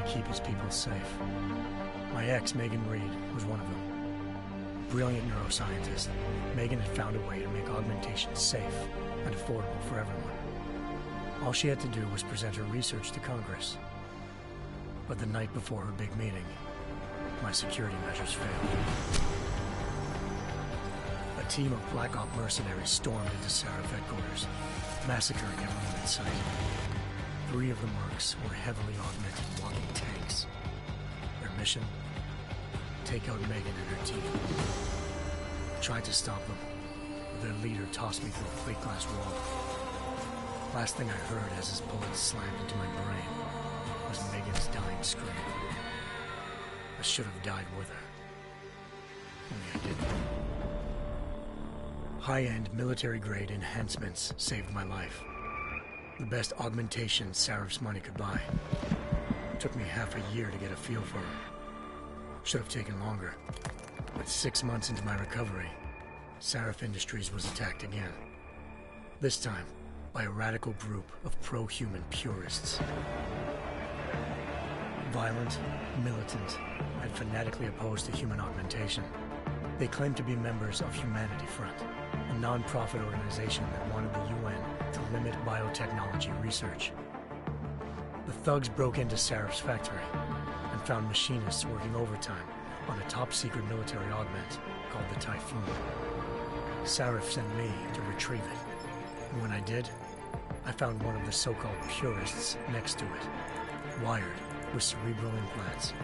keep his people safe. My ex, Megan Reed, was one of them. Brilliant neuroscientist, Megan had found a way to make augmentation safe and affordable for everyone. All she had to do was present her research to Congress. But the night before her big meeting, my security measures failed. A team of Black Op mercenaries stormed into Seraph headquarters, massacring everyone in sight. 3 of the mercs were heavily augmented walking tanks. Their mission? Take out Megan and her team. I tried to stop them, but their leader tossed me through a plate glass wall. Last thing I heard as his bullets slammed into my brain was Megan's dying scream. I should have died with her. Only I didn't. High-end military-grade enhancements saved my life. The best augmentation Seraph's money could buy. It took me half a year to get a feel for her. Should have taken longer. But 6 months into my recovery, Seraph Industries was attacked again. This time, by a radical group of pro-human purists. Violent, militant, and fanatically opposed to human augmentation. They claimed to be members of Humanity Front, a non-profit organization that wanted the UN to limit biotechnology research. The thugs broke into Seraph's factory and found machinists working overtime on a top-secret military augment called the Typhoon. Seraph sent me to retrieve it, and when I did, I found one of the so-called purists next to it, wired with cerebral implants,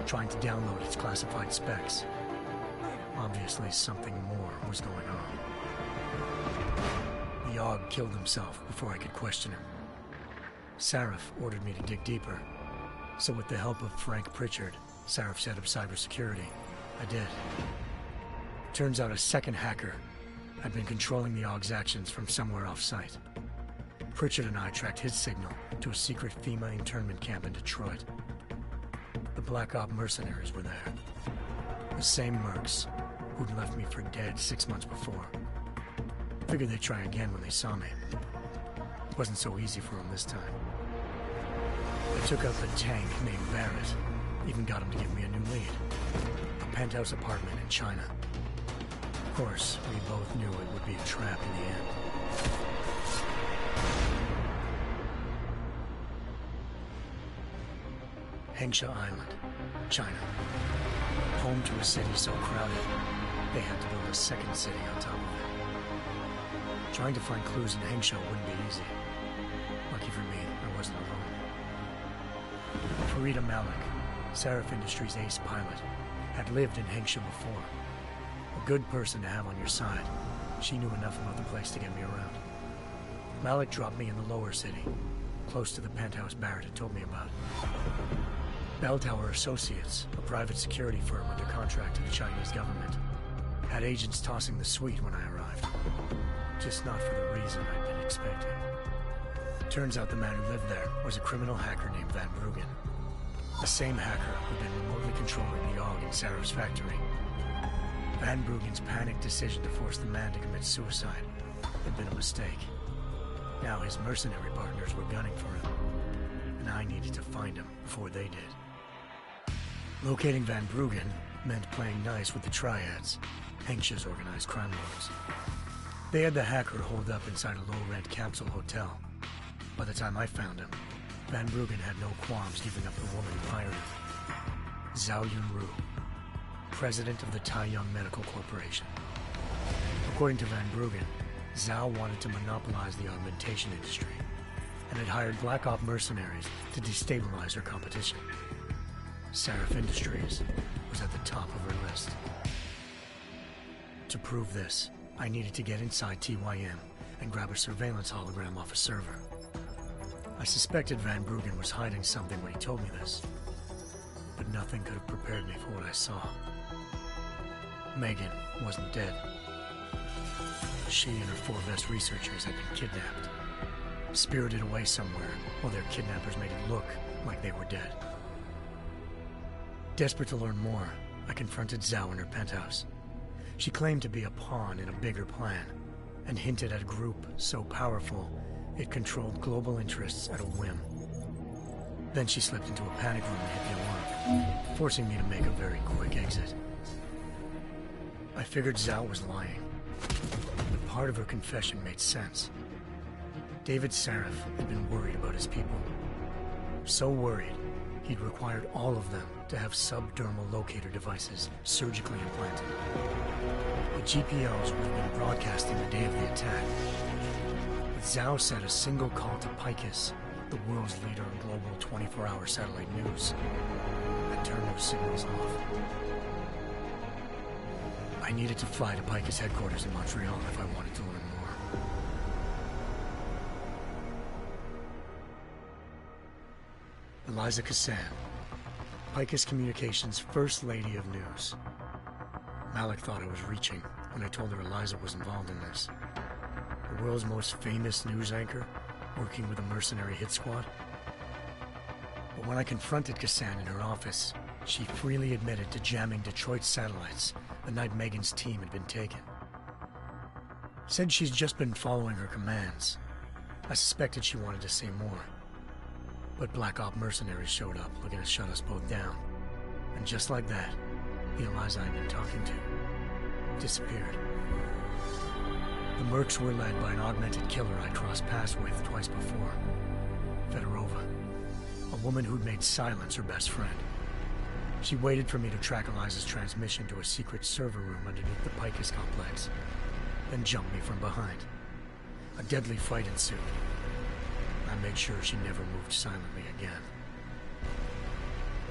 trying to download its classified specs. Obviously, something more was going on. The Aug killed himself before I could question him. Seraph ordered me to dig deeper, so with the help of Frank Pritchard, Seraph's head of cybersecurity, I did. Turns out a second hacker had been controlling the Aug's actions from somewhere off-site. Pritchard and I tracked his signal to a secret FEMA internment camp in Detroit. The Black Op mercenaries were there. The same mercs who'd left me for dead 6 months before. Figured they'd try again when they saw me. It wasn't so easy for them this time. I took out the tank named Barrett, even got him to give me a new lead. A penthouse apartment in China. Of course, we both knew it would be a trap in the end. Hengsha Island, China. Home to a city so crowded, they had to build a second city on top of it. Trying to find clues in Hengsha wouldn't be easy. Lucky for me, I wasn't alone. Farida Malik, Seraph Industries' ace pilot, had lived in Hengsha before. A good person to have on your side. She knew enough about the place to get me around. Malik dropped me in the lower city, close to the penthouse Barrett had told me about. Bell Tower Associates, a private security firm under contract to the Chinese government, had agents tossing the suite when I arrived. Just not for the reason I'd been expecting. Turns out the man who lived there was a criminal hacker named Van Bruggen. The same hacker who'd been remotely controlling the AUG in Seraph's factory. Van Bruggen's panicked decision to force the man to commit suicide had been a mistake. Now his mercenary partners were gunning for him, and I needed to find him before they did. Locating Van Bruggen meant playing nice with the Triads, Hengsha's organized crime lords. They had the hacker holed up inside a low-rent capsule hotel. By the time I found him, Van Bruggen had no qualms giving up the woman who hired him. Zhao Yunru, president of the Taiyang Medical Corporation. According to Van Bruggen, Zhao wanted to monopolize the augmentation industry and had hired Black Op mercenaries to destabilize her competition. Seraph Industries was at the top of her list. To prove this, I needed to get inside TYM and grab a surveillance hologram off a server. I suspected Van Bruggen was hiding something when he told me this, but nothing could have prepared me for what I saw. Megan wasn't dead. She and her 4 best researchers had been kidnapped, spirited away somewhere while their kidnappers made it look like they were dead. Desperate to learn more, I confronted Zhao in her penthouse. She claimed to be a pawn in a bigger plan, and hinted at a group so powerful it controlled global interests at a whim. Then she slipped into a panic room and hit the alarm, forcing me to make a very quick exit. I figured Zhao was lying, but part of her confession made sense. David Sarif had been worried about his people. So worried, he'd required all of them to have subdermal locator devices surgically implanted. The GPOs would have been broadcasting the day of the attack. But Zhao said a single call to Picus, the world's leader in global 24-hour satellite news, and turn those signals off. I needed to fly to Picus headquarters in Montreal if I wanted to learn more. Eliza Cassan, Picus Communications' First Lady of News. Malik thought I was reaching when I told her Eliza was involved in this. The world's most famous news anchor, working with a mercenary hit squad. But when I confronted Cassan in her office, she freely admitted to jamming Detroit's satellites the night Megan's team had been taken. Said she's just been following her commands. I suspected she wanted to say more. But Black Op mercenaries showed up looking to shut us both down. And just like that, the Eliza I'd been talking to disappeared. The Mercs were led by an augmented killer I'd crossed paths with twice before. Fedorova, a woman who'd made silence her best friend. She waited for me to track Eliza's transmission to a secret server room underneath the Picus complex, then jumped me from behind. A deadly fight ensued. I made sure she never moved silently again.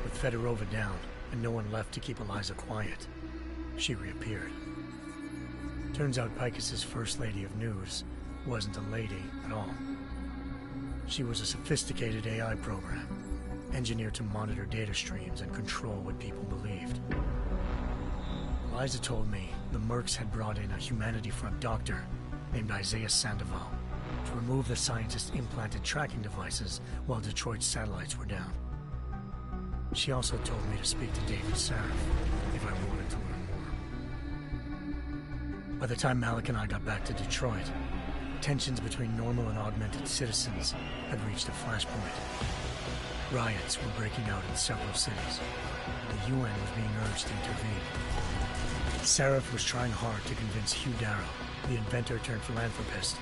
With Fedorova down, and no one left to keep Eliza quiet, she reappeared. Turns out Picus's First Lady of News wasn't a lady at all. She was a sophisticated AI program, engineered to monitor data streams and control what people believed. Eliza told me the Mercs had brought in a Humanity Front doctor named Isaiah Sandoval to remove the scientist's implanted tracking devices while Detroit's satellites were down. She also told me to speak to David Sarif if I wanted to learn more. By the time Malik and I got back to Detroit, tensions between normal and augmented citizens had reached a flashpoint. Riots were breaking out in several cities. The UN was being urged to intervene. Sarif was trying hard to convince Hugh Darrow, the inventor turned philanthropist,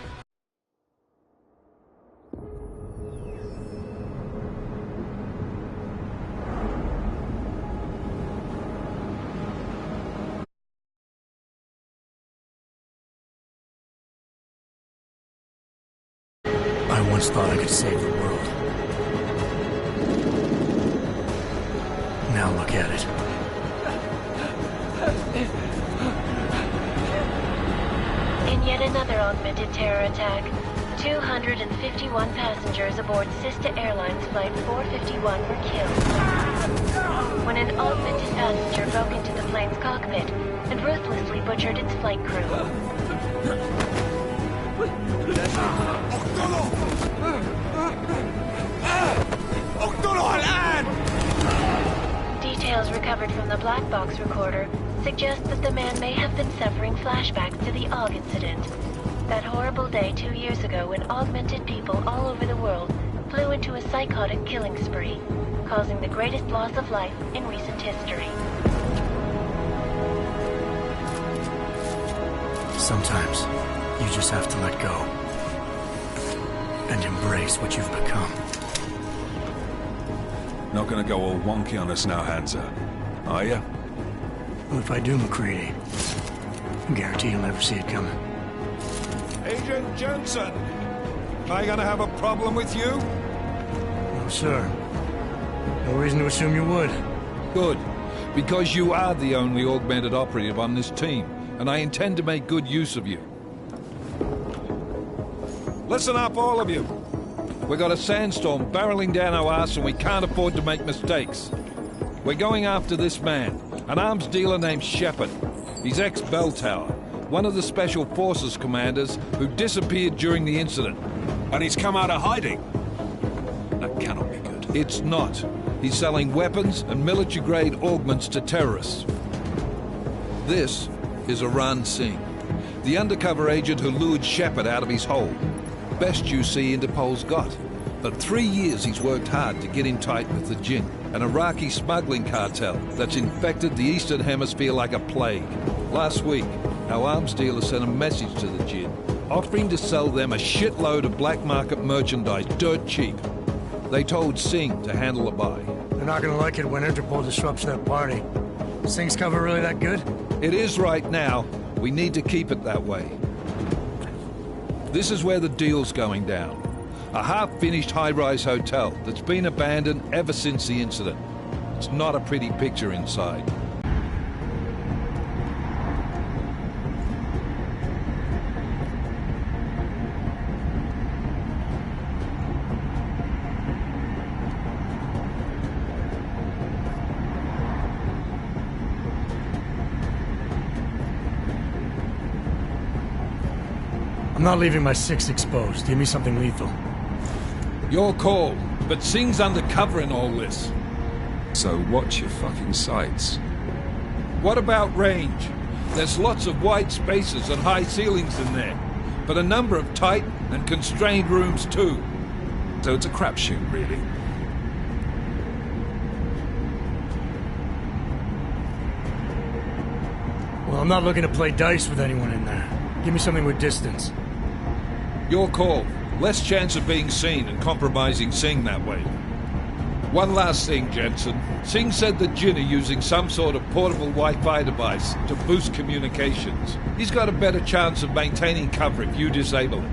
I once thought I could save the world. Now look at it. In yet another augmented terror attack, 251 passengers aboard Sister Airlines Flight 451 were killed when an augmented passenger broke into the plane's cockpit and ruthlessly butchered its flight crew. Details recovered from the black box recorder suggest that the man may have been suffering flashbacks to the AUG incident. That horrible day 2 years ago when augmented people all over the world flew into a psychotic killing spree, causing the greatest loss of life in recent history. Sometimes you just have to let go and embrace what you've become. Not gonna go all wonky on us now, Hansa, are you? Well, if I do, McCready, I guarantee you'll never see it coming. Agent Jensen, am I gonna have a problem with you? No, sir. No reason to assume you would. Good, because you are the only augmented operative on this team, and I intend to make good use of you. Listen up, all of you. We've got a sandstorm barreling down our arse and we can't afford to make mistakes. We're going after this man, an arms dealer named Shepard. He's ex-Bell Tower, one of the Special Forces commanders who disappeared during the incident. And he's come out of hiding? That cannot be good. It's not. He's selling weapons and military-grade augments to terrorists. This is Aran Singh, the undercover agent who lured Shepard out of his hole. Best you see Interpol's got. For 3 years he's worked hard to get in tight with the Jinn, an Iraqi smuggling cartel that's infected the Eastern Hemisphere like a plague. Last week, our arms dealer sent a message to the Jinn, offering to sell them a shitload of black market merchandise dirt cheap. They told Singh to handle the buy. They're not gonna like it when Interpol disrupts their party. Singh's cover really that good? It is right now. We need to keep it that way. This is where the deal's going down. A half-finished high-rise hotel that's been abandoned ever since the incident. It's not a pretty picture inside. I'm not leaving my 6 exposed. Give me something lethal. Your call, but Singh's undercover in all this. So watch your fucking sights. What about range? There's lots of wide spaces and high ceilings in there, but a number of tight and constrained rooms too. So it's a crapshoot, really. Well, I'm not looking to play dice with anyone in there. Give me something with distance. Your call. Less chance of being seen and compromising Singh that way. One last thing, Jensen. Singh said the Jinn are using some sort of portable Wi-Fi device to boost communications. He's got a better chance of maintaining cover if you disable it.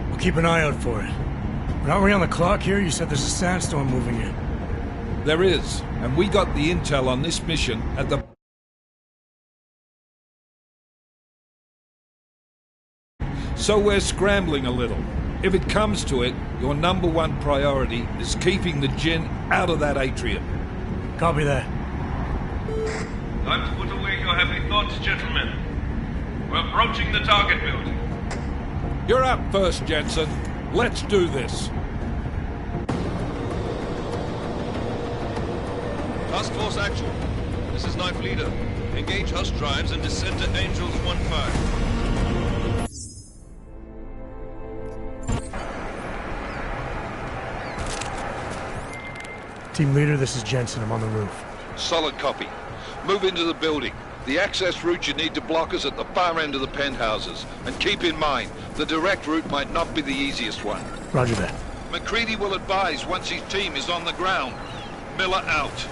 We'll keep an eye out for it. But aren't we on the clock here? You said there's a sandstorm moving in. There is, and we got the intel on this mission at the... So we're scrambling a little. If it comes to it, your #1 priority is keeping the Jinn out of that atrium. Copy that. Time to put away your heavy thoughts, gentlemen. We're approaching the target building. You're up first, Jensen. Let's do this. Task Force action. This is Knife Leader. Engage Hush drives and descend to Angels 1-5. Team leader, this is Jensen. I'm on the roof. Solid copy. Move into the building. The access route you need to block is at the far end of the penthouses. And keep in mind, the direct route might not be the easiest one. Roger that. McCready will advise once his team is on the ground. Miller out.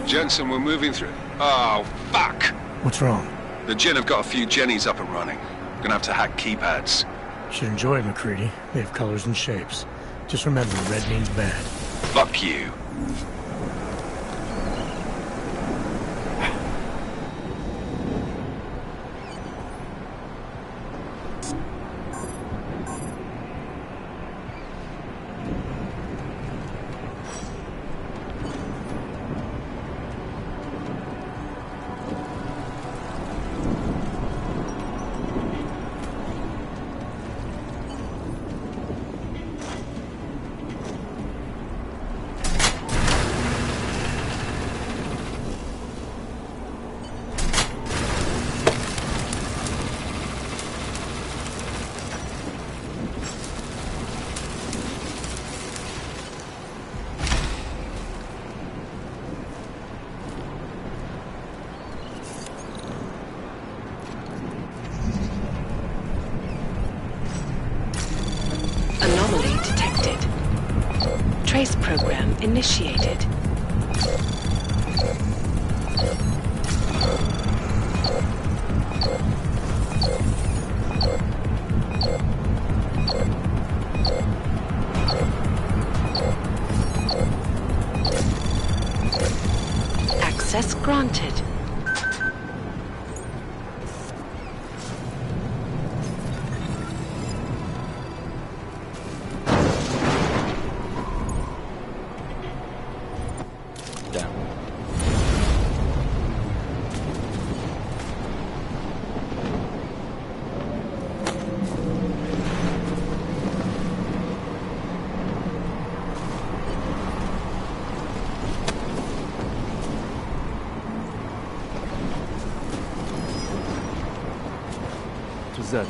Jensen, we're moving through. Oh, fuck! What's wrong? The Jinn have got a few Jennies up and running. Gonna have to hack keypads. Should enjoy it, McCready. They have colors and shapes. Just remember, red means bad. Fuck you. initiated. Access granted. That.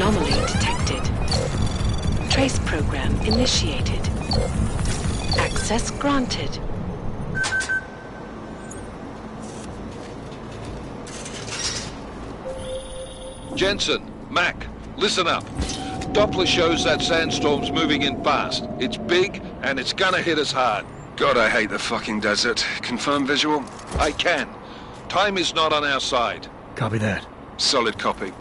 Anomaly detected. Trace program initiated. Access granted. Jensen, Mac, listen up. Doppler shows that sandstorm's moving in fast. It's big, and it's gonna hit us hard. God, I hate the fucking desert. Confirm visual? I can. Time is not on our side. Copy that. Solid copy.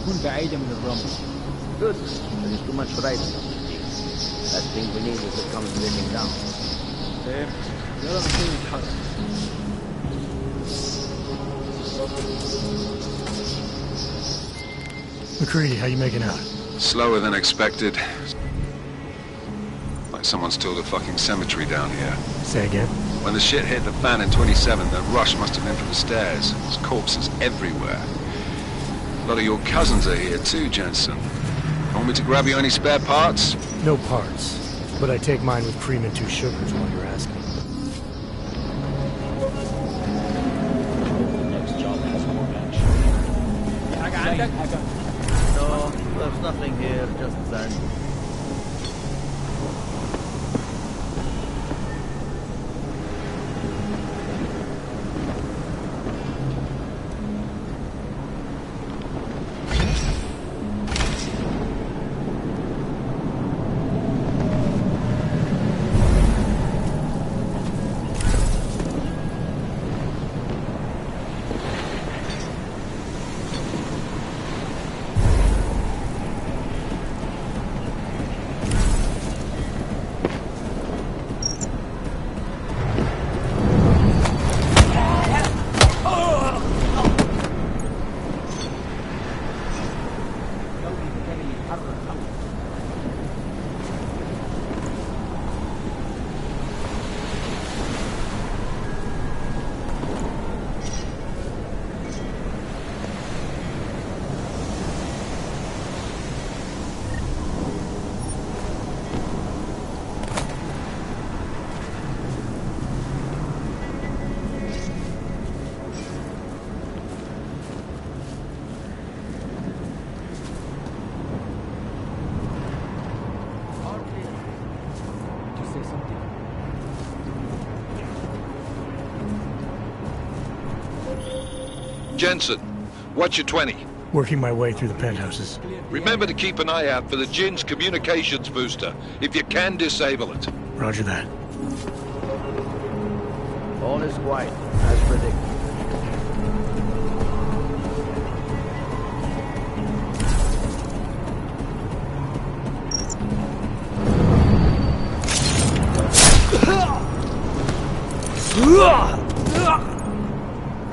تكون بعيدة من الرمل. Good. There is too much variety. Last thing we need is to come living down. يلا نسوي نتحرك. McCready, how you making out? Slower than expected. Like someone's tilled a fucking cemetery down here. Say again? When the shit hit the fan in 27, the rush must have been from the stairs. There's corpses everywhere. A lot of your cousins are here too, Jensen. Want me to grab you any spare parts? No parts, but I take mine with cream and 2 sugars while you're asking. Next job has more action. No, there's nothing here, just sand. Jensen, what's your 20? Working my way through the penthouses. Remember to keep an eye out for the Jinn's communications booster. If you can, disable it. Roger that. All is quiet, as predicted.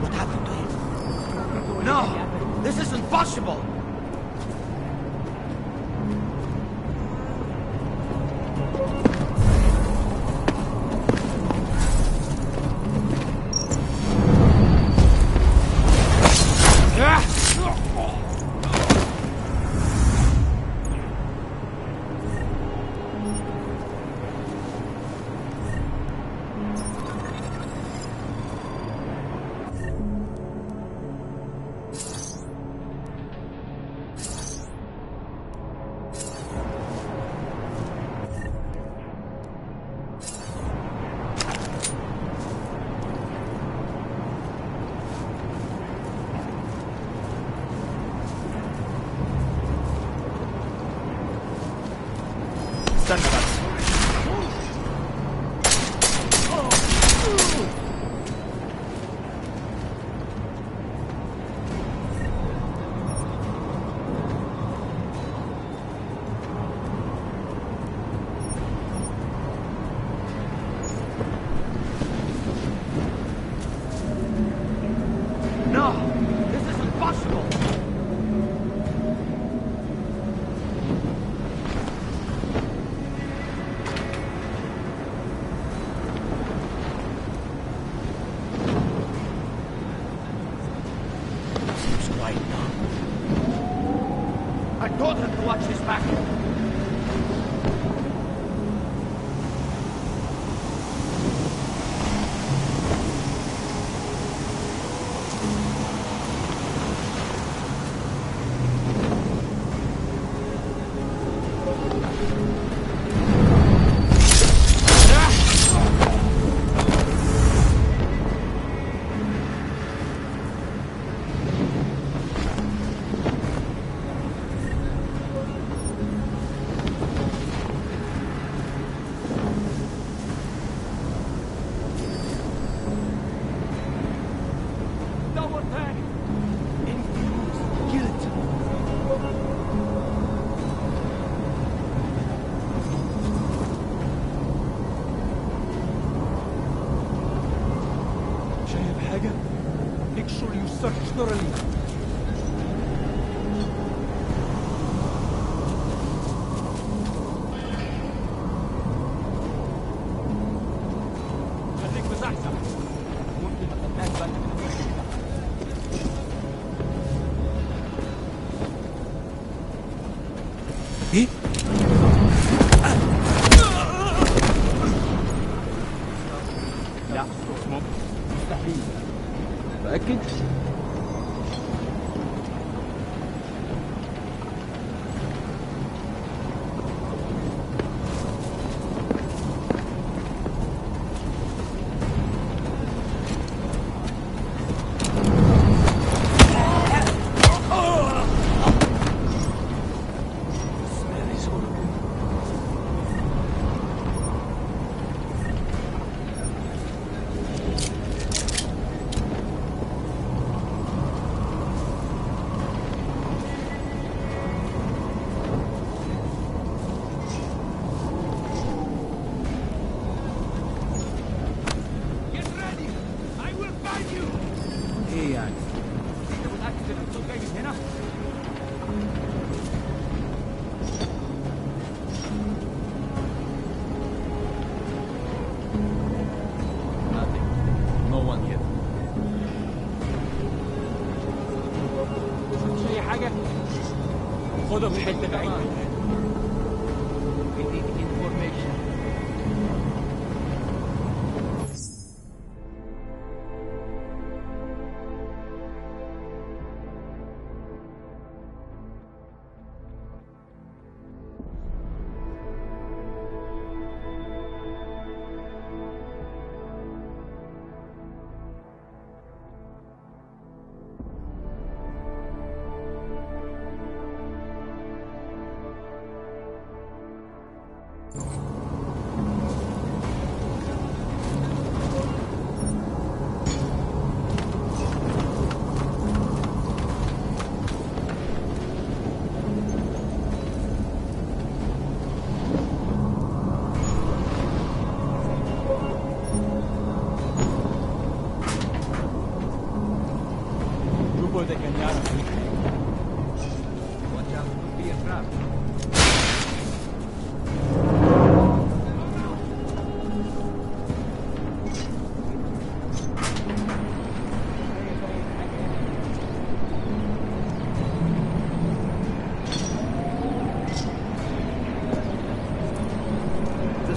What happened to him? No! This isn't possible! No! This isn't possible! Seems quiet now. I told him to watch his back!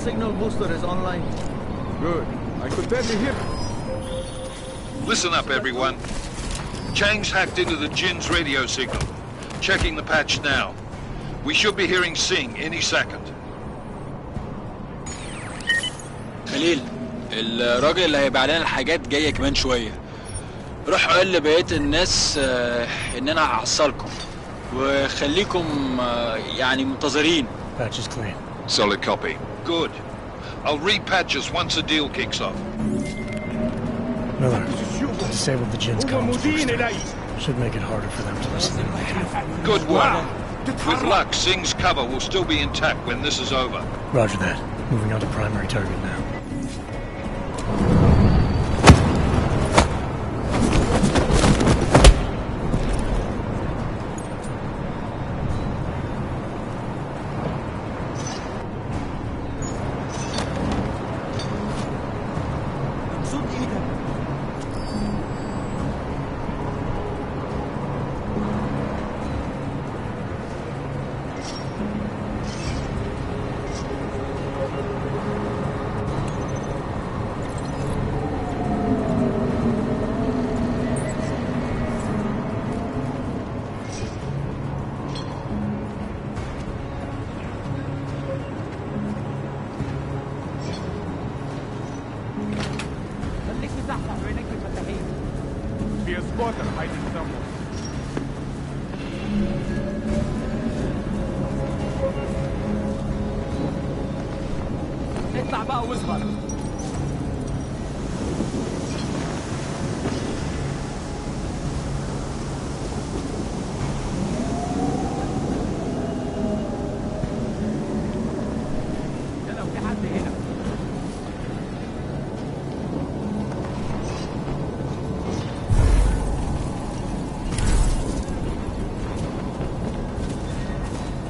Signal booster is online. Good. I could barely hear. Listen up, everyone. Chang's hacked into the Jin's radio signal. Checking the patch now. We should be hearing Singh any second. خليل، الراجل اللي هيبيع لنا الحاجات جاي كمان شوية. روح قول لبقية الناس إن أنا هحصلكم وخليكم يعني منتظرين. Patch is clean. Solid copy. Good. I'll repatch us once the deal kicks off. Miller, disable the Jin's comms first. Should make it harder for them to listen in later. Good work. With luck, Singh's cover will still be intact when this is over. Roger that. Moving on to primary target now.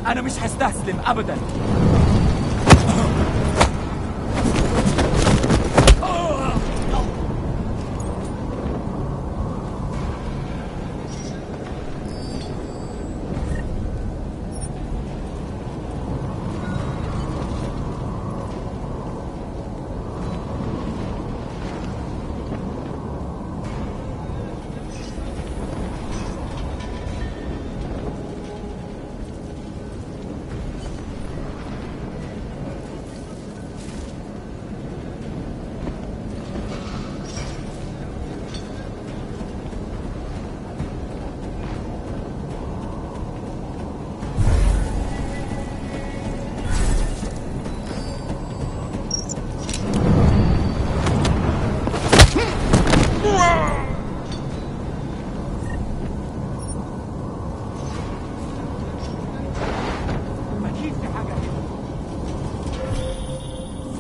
أنا مش هستسلم أبدا.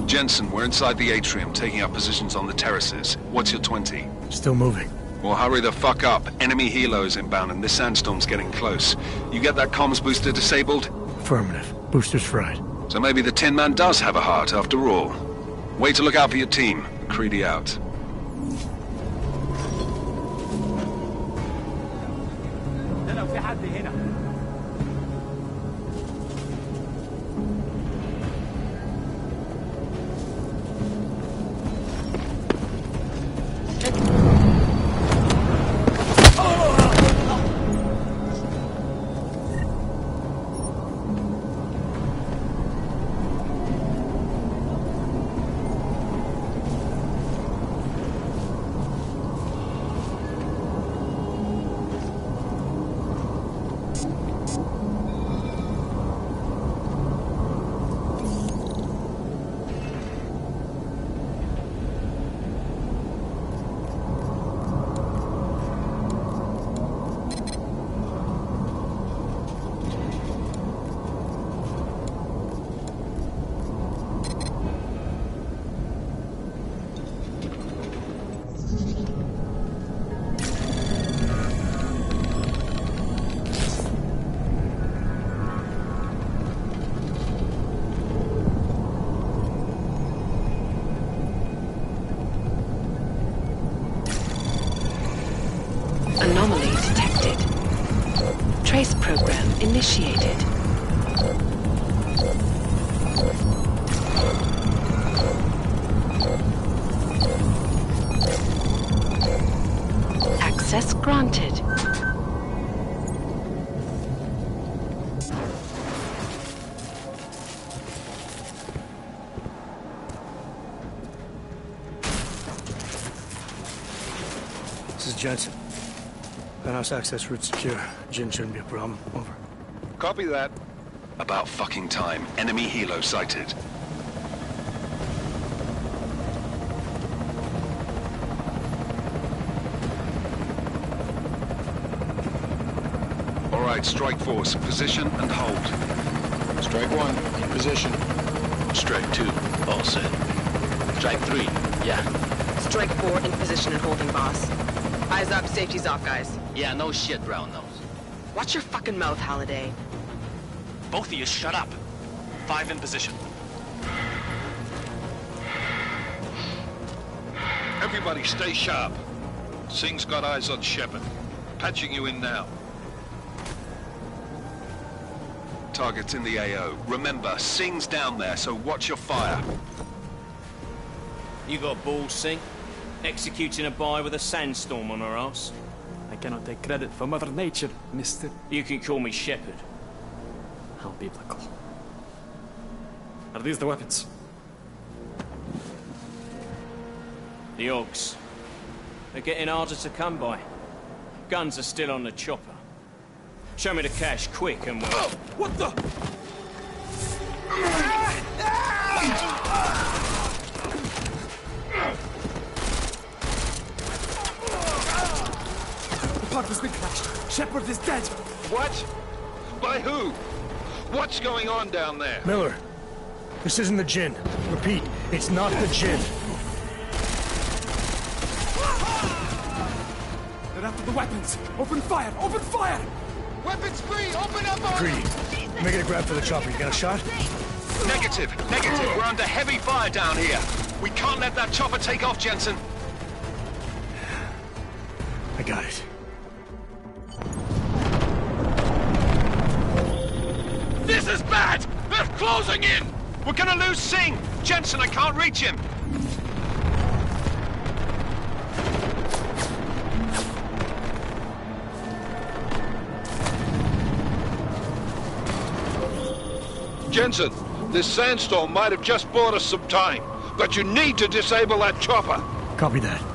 Jensen, we're inside the atrium, taking up positions on the terraces. What's your 20? Still moving. Well, hurry the fuck up. Enemy helo is inbound and this sandstorm's getting close. You get that comms booster disabled? Affirmative. Booster's fried. So maybe the Tin Man does have a heart after all. Way to look out for your team. Creedy out. Anomaly detected. Trace program initiated. Access granted. This is Jensen. Penthouse access route secure. Jin shouldn't be a problem. Over. Copy that. About fucking time. Enemy helo sighted. All right, strike force. Position and hold. Strike 1, in position. Strike 2, all set. Strike 3, yeah. Strike 4, in position and holding, boss. Eyes up, safety's off, guys. Yeah, no shit, brown nose. Watch your fucking mouth, Halliday. Both of you shut up. 5 in position. Everybody stay sharp. Singh's got eyes on Shepard. Patching you in now. Target's in the AO. Remember, Singh's down there, so watch your fire. You got balls, Singh? Executing a buy with a sandstorm on her ass? I cannot take credit for Mother Nature, mister. You can call me Shepard. How biblical. Are these the weapons? The Ogs. They're getting harder to come by. Guns are still on the chopper. Show me the cash, quick, and we'll... Oh, what the? The part has been crashed. Shepard is dead. What? By who? What's going on down there? Miller, this isn't the Jinn. Repeat, it's not the Jinn. They're after the weapons. Open fire! Open fire! Weapons free! Open up on Greedy. Making a grab for the chopper. You got a shot? Negative. We're under heavy fire down here. We can't let that chopper take off, Jensen. I got it. This is bad! They're closing in! We're gonna lose Singh! Jensen, I can't reach him! Jensen, this sandstorm might have just bought us some time, but you need to disable that chopper. Copy that.